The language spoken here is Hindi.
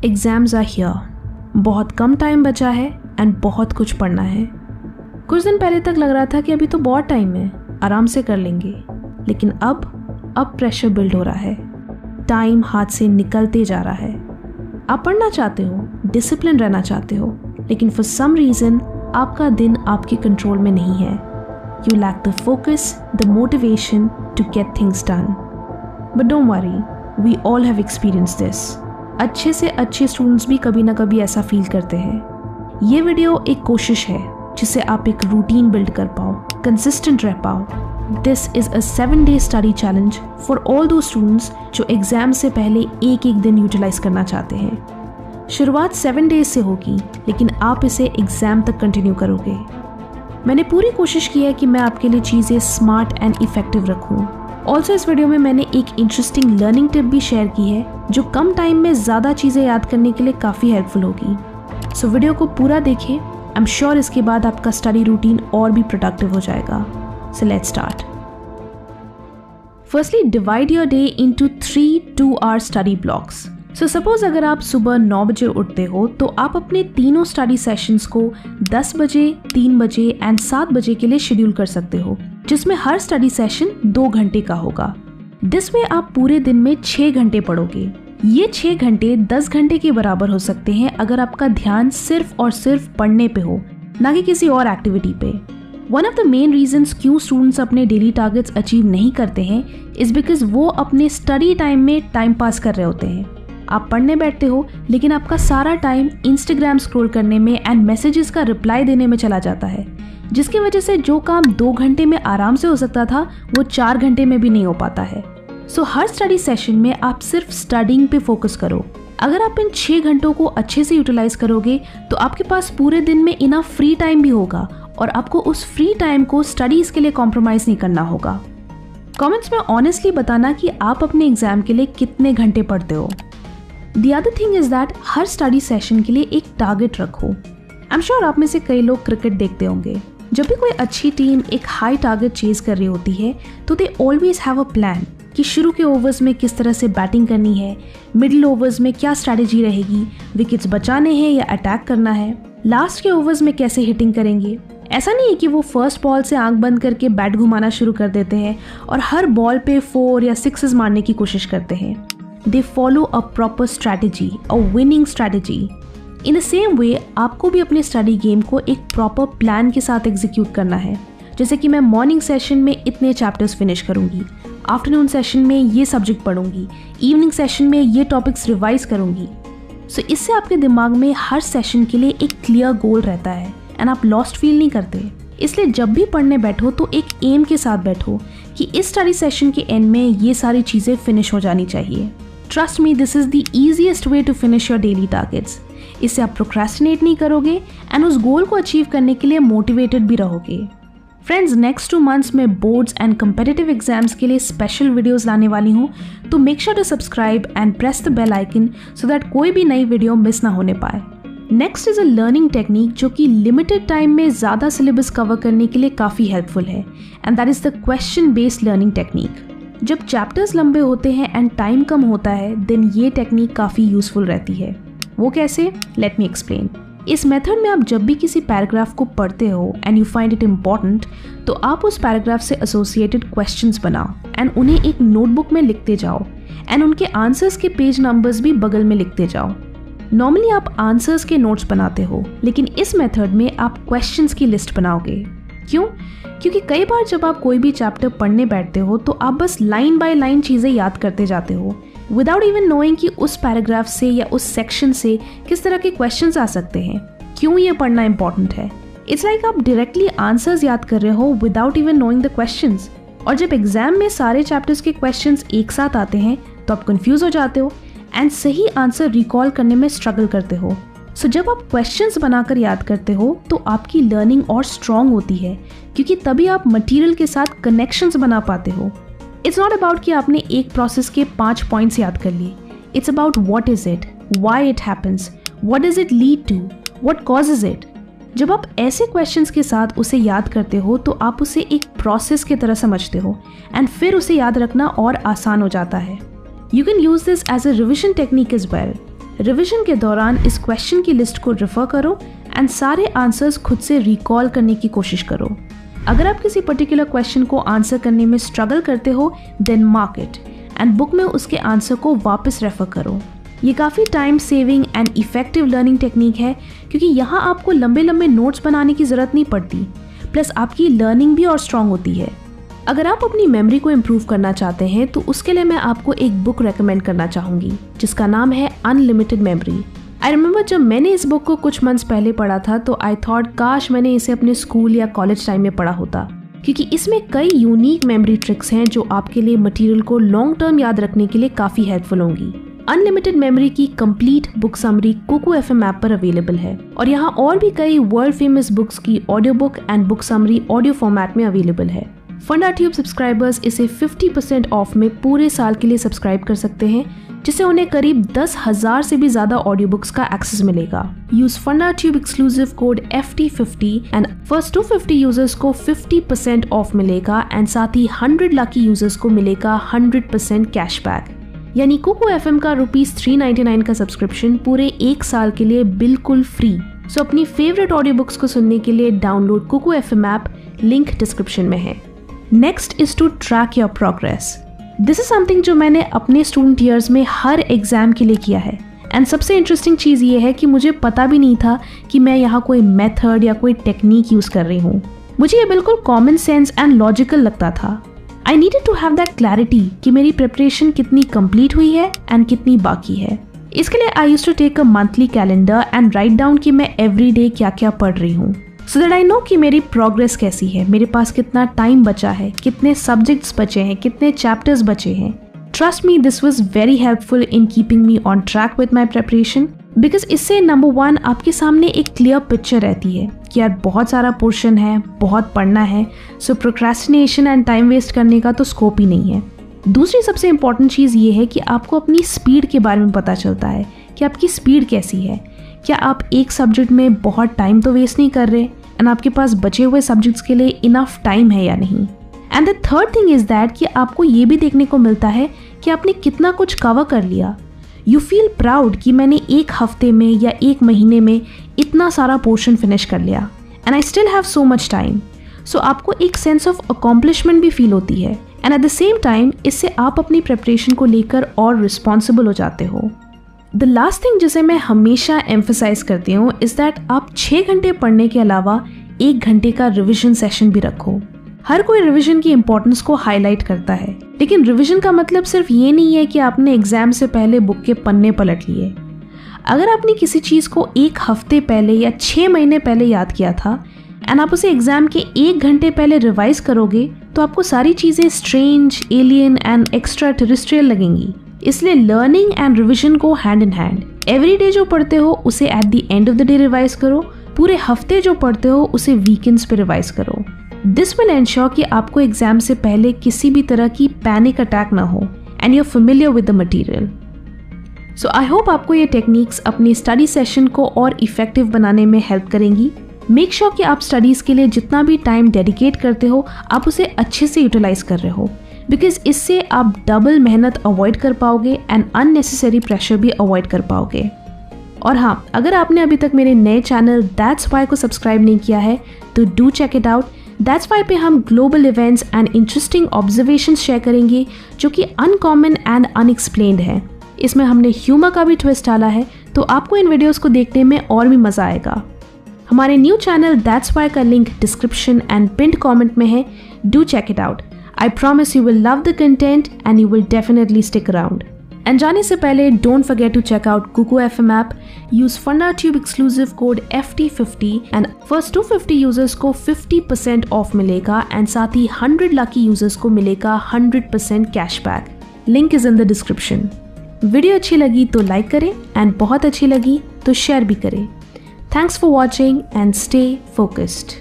Exams are here. बहुत कम टाइम बचा है एंड बहुत कुछ पढ़ना है। कुछ दिन पहले तक लग रहा था कि अभी तो बहुत टाइम है, आराम से कर लेंगे, लेकिन अब प्रेशर बिल्ड हो रहा है। टाइम हाथ से निकलते जा रहा है। आप पढ़ना चाहते हो, डिसिप्लिन रहना चाहते हो, लेकिन फॉर सम रीज़न आपका दिन आपके कंट्रोल में नहीं है। You lack the focus, the motivation to get things done. But don't worry, we all have experience this. अच्छे से अच्छे स्टूडेंट्स भी कभी ना कभी ऐसा फील करते हैं। ये वीडियो एक कोशिश है जिससे आप एक रूटीन बिल्ड कर पाओ, कंसिस्टेंट रह पाओ। This is a 7-day study challenge for all दो स्टूडेंट्स जो एग्जाम से पहले एक दिन यूटिलाइज करना चाहते हैं। शुरुआत 7 days से होगी, लेकिन आप इसे एग्जाम तक कंटिन्यू करोगे। मैंने पूरी कोशिश की है कि मैं आपके लिए चीज़ें स्मार्ट एंड इफेक्टिव रखूँ। ऑल्सो इस वीडियो में मैंने एक इंटरेस्टिंग लर्निंग टिप भी शेयर की है जो कम टाइम में ज़्यादा चीज़ें याद करने के लिए काफ़ी हेल्पफुल होगी। सो वीडियो को पूरा देखें। आई एम श्योर इसके बाद आपका स्टडी रूटीन और भी प्रोडक्टिव हो जाएगा। So let's start. Firstly, divide your day into 3 2-hour study blocks. So suppose अगर आप सुबह 9 बजे उठते हो तो आप अपने तीनों स्टडी सेशंस को 10 बजे, 3 बजे एंड 7 बजे के लिए शेड्यूल कर सकते हो, जिसमें हर स्टडी सेशन 2 घंटे का होगा। दिस वे आप पूरे दिन में 6 घंटे पढ़ोगे। ये 6 घंटे 10 घंटे के बराबर हो सकते हैं अगर आपका ध्यान सिर्फ और सिर्फ पढ़ने पे हो, ना कि किसी और एक्टिविटी पे। One of the main reasons क्यों स्टूडेंट्स अपने डेली टारगेट्स अचीव नहीं करते हैं इज बिकॉज वो अपने स्टडी टाइम में टाइम पास कर रहे होते हैं। आप पढ़ने बैठते हो, लेकिन आपका सारा टाइम इंस्टाग्राम स्क्रॉल करने में एंड मैसेजेस का रिप्लाई देने में चला जाता है, जिसकी वजह से जो काम 2 घंटे में आराम से हो सकता था वो 4 घंटे में भी नहीं हो पाता है। सो हर स्टडी सेशन में आप सिर्फ स्टडिंग पे फोकस करो। अगर आप इन 6 घंटों को अच्छे से यूटिलाइज करोगे तो आपके पास पूरे दिन में इनफ फ्री टाइम भी होगा और आपको उस फ्री टाइम को स्टडीज के लिए कॉम्प्रोमाइज नहीं करना होगा। कमेंट्स में ऑनेस्टली बताना कि आप अपने एग्जाम के लिए कितने घंटे पढ़ते हो। The other thing is that her study session के लिए एक टारगेट रखो। आई एम श्योर आप में से कई लोग क्रिकेट देखते होंगे। जब भी कोई अच्छी टीम एक हाई टारगेट चेज कर रही होती है तो they always have a plan कि शुरू के ओवर्स में किस तरह से बैटिंग करनी है, मिडिल ओवर्स में क्या स्ट्रैटेजी रहेगी, विकेट्स बचाने हैं या अटैक करना है, लास्ट के ओवर्स में कैसे हिटिंग करेंगे। ऐसा नहीं है कि वो फर्स्ट बॉल से आंख बंद करके बैट घुमाना शुरू कर देते हैं और हर बॉल पे 4 या 6 मारने की कोशिश करते हैं। They follow a proper strategy, a winning strategy. In the same way, आपको भी अपने स्टडी गेम को एक प्रॉपर प्लान के साथ एग्जीक्यूट करना है। जैसे कि मैं मॉर्निंग सेशन में इतने चैप्टर्स फिनिश करूंगी, आफ्टरनून सेशन में ये सब्जेक्ट पढ़ूंगी, इवनिंग सेशन में ये टॉपिक्स रिवाइज करूंगी। सो इससे आपके दिमाग में हर सेशन के लिए एक क्लियर गोल रहता है एंड आप लॉस्ट फील नहीं करते। इसलिए जब भी पढ़ने बैठो तो एक एम के साथ बैठो कि इस स्टडी सेशन के एंड में ये सारी चीज़ें फिनिश हो जानी चाहिए। Trust me, this is the easiest way to finish your daily targets. इससे आप प्रोक्रेस्टिनेट नहीं करोगे एंड उस गोल को अचीव करने के लिए मोटिवेटेड भी रहोगे। फ्रेंड्स, नेक्स्ट 2 months में बोर्ड्स एंड कम्पिटिटिव एग्जाम्स के लिए स्पेशल वीडियोस लाने वाली हूँ, तो make sure to subscribe and press the bell icon so that कोई भी नई वीडियो मिस ना होने पाए। Next is a learning technique जो कि लिमिटेड टाइम में ज़्यादा सिलेबस कवर करने के लिए काफ़ी हेल्पफुल है, and that is the question based learning technique. जब चैप्टर्स लंबे होते हैं एंड टाइम कम होता है देन ये टेक्निक काफ़ी यूजफुल रहती है। वो कैसे? Let me explain. इस मेथड में आप जब भी किसी पैराग्राफ को पढ़ते हो and you find it important तो आप उस पैराग्राफ से एसोसिएटेड क्वेश्चंस बनाओ एंड उन्हें एक नोटबुक में लिखते जाओ एंड उनके आंसर्स के पेज नंबर्स भी बगल में लिखते जाओ। नॉर्मली आप आंसर्स के नोट्स बनाते हो, लेकिन इस मेथड में आप क्वेश्चंस की लिस्ट बनाओगे। क्यों? क्योंकि कई बार जब आप कोई भी चैप्टर पढ़ने बैठते हो तो आप बस लाइन बाय लाइन चीज़ें याद करते जाते हो विदाउट इवन नोइंग कि उस पैराग्राफ से या उस सेक्शन से किस तरह के क्वेश्चंस आ सकते हैं, क्यों ये पढ़ना इंपॉर्टेंट है। इट्स लाइक आप डायरेक्टली आंसर्स याद कर रहे हो without even knowing the questions. और जब एग्जाम में सारे चैप्टर्स के क्वेश्चंस एक साथ आते हैं तो आप कंफ्यूज हो जाते हो एंड सही आंसर रिकॉल करने में स्ट्रगल करते हो। सो जब आप क्वेश्चंस बनाकर याद करते हो तो आपकी लर्निंग और स्ट्रॉन्ग होती है, क्योंकि तभी आप मटेरियल के साथ कनेक्शंस बना पाते हो। इट्स नॉट अबाउट कि आपने एक प्रोसेस के 5 पॉइंट्स याद कर लिए। It's about what is it, why it happens, what does it lead to, what causes it. जब आप ऐसे क्वेश्चंस के साथ उसे याद करते हो तो आप उसे एक प्रोसेस की तरह समझते हो एंड फिर उसे याद रखना और आसान हो जाता है। You can use this as a revision technique as well. Revision के दौरान इस क्वेश्चन की लिस्ट को रेफर करो एंड सारे आंसर्स खुद से रिकॉल करने की कोशिश करो। अगर आप किसी पर्टिकुलर क्वेश्चन को आंसर करने में स्ट्रगल करते हो then mark it and book में उसके आंसर को वापस रेफर करो। ये काफ़ी time saving and effective learning technique है क्योंकि यहाँ आपको लंबे लंबे नोट्स बनाने की ज़रूरत नहीं पड़ती, प्लस आपकी लर्निंग भी और स्ट्रॉन्ग होती है। अगर आप अपनी मेमोरी को इम्प्रूव करना चाहते हैं तो उसके लिए मैं आपको एक बुक रेकमेंड करना चाहूँगी जिसका नाम है अनलिमिटेड मेमोरी। आई रिमेंबर जब मैंने इस बुक को कुछ मंथ्स पहले पढ़ा था तो आई थॉट काश मैंने इसे अपने स्कूल या कॉलेज टाइम में पढ़ा होता, क्योंकि इसमें कई यूनिक मेमोरी ट्रिक्स हैं जो आपके लिए मटेरियल को लॉन्ग टर्म याद रखने के लिए काफ़ी हेल्पफुल होंगी। अनलिमिटेड मेमोरी की complete book summary Kuku FM app पर अवेलेबल है और यहाँ और भी कई वर्ल्ड फेमस बुक्स की audio book and book summary audio format में अवेलेबल है। फंडाट्यूब सब्सक्राइबर्स इसे 50% ऑफ में पूरे साल के लिए सब्सक्राइब कर सकते हैं, जिससे उन्हें करीब 10,000 से भी ज्यादा ऑडियो बुक्स का एक्सेस मिलेगा। Use FundaTube exclusive code FT50 and first 250 users को 50% ऑफ मिलेगा एंड साथ ही 100 लाखी यूजर्स को मिलेगा 100% कैशबैक। यानी कुकू FM का ₹399 का सब्सक्रिप्शन पूरे 1 साल के लिए बिल्कुल फ्री। सो अपनी फेवरेट ऑडियो बुक्स को सुनने के लिए download Kuku FM app, link description में है। Next is to track your progress. This is something जो मैंने अपने स्टूडेंट ईयर्स में हर एग्जाम के लिए किया है एंड सबसे इंटरेस्टिंग चीज़ ये है कि मुझे पता भी नहीं था कि मैं यहाँ कोई मेथड या कोई टेक्निक यूज़ कर रही हूँ। मुझे ये बिल्कुल कॉमन सेंस एंड लॉजिकल लगता था। I needed to have that clarity कि मेरी प्रिपरेशन कितनी कंप्लीट हुई है एंड कितनी बाकी है। इसके लिए I used to take a monthly calendar and write down कि मैं एवरी डे क्या क्या पढ़ रही हूँ, सो दैट आई नो कि मेरी प्रोग्रेस कैसी है, मेरे पास कितना टाइम बचा है, कितने सब्जेक्ट्स बचे हैं, कितने चैप्टर्स बचे हैं। Trust me, this was very helpful in keeping me on track with my preparation, because इससे नंबर 1 आपके सामने एक क्लियर पिक्चर रहती है कि यार बहुत सारा पोर्शन है, बहुत पढ़ना है, so procrastination and time waste करने का तो स्कोप ही नहीं है। दूसरी सबसे इंपॉर्टेंट चीज़ ये है कि आपको अपनी स्पीड के बारे में पता चलता है कि आपकी स्पीड कैसी है। क्या आप एक सब्जेक्ट में बहुत टाइम तो वेस्ट नहीं कर रहे एंड आपके पास बचे हुए सब्जेक्ट्स के लिए इनफ टाइम है या नहीं। And the third thing is that कि आपको ये भी देखने को मिलता है कि आपने कितना कुछ कवर कर लिया। यू फील प्राउड कि मैंने एक हफ्ते में या एक महीने में इतना सारा पोर्शन फिनिश कर लिया and I still have so much time. So आपको एक सेंस ऑफ अकॉम्प्लिशमेंट भी फील होती है and at the same time इससे आप अपनी प्रिपरेशन को लेकर और रिस्पॉन्सिबल हो जाते हो। द लास्ट थिंग जिसे मैं हमेशा एम्फसाइज करती हूँ इज दैट आप 6 घंटे पढ़ने के अलावा 1 घंटे का रिविजन सेशन भी रखो। हर कोई रिविजन की इंपॉर्टेंस को हाईलाइट करता है, लेकिन रिविजन का मतलब सिर्फ ये नहीं है कि आपने एग्जाम से पहले बुक के पन्ने पलट लिए। अगर आपने किसी चीज़ को 1 हफ्ते पहले या 6 महीने पहले याद किया था एंड आप उसे एग्जाम के 1 घंटे पहले रिवाइज करोगे तो आपको सारी चीज़ें strange, alien and extra terrestrial लगेंगी। इसलिए लर्निंग एंड रिविजन को hand in hand. Every day जो पढ़ते हो उसे at the end of the day revise करो, पूरे हफ्ते जो पढ़ते हो उसे वीकेंड्स पे रिवाइज करो। दिस विल एंश्योर कि आपको एग्जाम से पहले किसी भी तरह की पैनिक अटैक ना हो and you are familiar with the material. So I hope आपको ये टेक्निक्स अपनी स्टडी सेशन को और इफेक्टिव बनाने में हेल्प करेंगी। मेक श्योर कि आप स्टडीज़ के लिए जितना भी टाइम डेडिकेट करते हो आप उसे अच्छे से यूटिलाइज कर रहे हो, बिकॉज इससे आप डबल मेहनत अवॉइड कर पाओगे एंड अननेसेसरी प्रेशर भी अवॉइड कर पाओगे। और हाँ, अगर आपने अभी तक मेरे नए चैनल दैट्स वाई को सब्सक्राइब नहीं किया है तो do check it out. That's Why पे हम global events and interesting observations share करेंगे जो कि अनकॉमन एंड अनएक्सप्लेन्ड है। इसमें हमने ह्यूमर का भी ट्विस्ट डाला है, तो आपको इन वीडियोस को देखने में और भी मज़ा आएगा। हमारे न्यू चैनल दैट्स वाई का link description and pinned comment में है, do check it out. I promise you will love the content and you will definitely stick around. And जाने से पहले don't forget to check out Kuku FM app. Use FundaTube exclusive code FT50 and first 250 users को 50% ऑफ मिलेगा and साथ ही 100 lucky users को मिलेगा 100% cashback. Link is in the description. Video अच्छी लगी तो लाइक करें and बहुत अच्छी लगी तो शेयर भी करें. Thanks for watching and stay focused.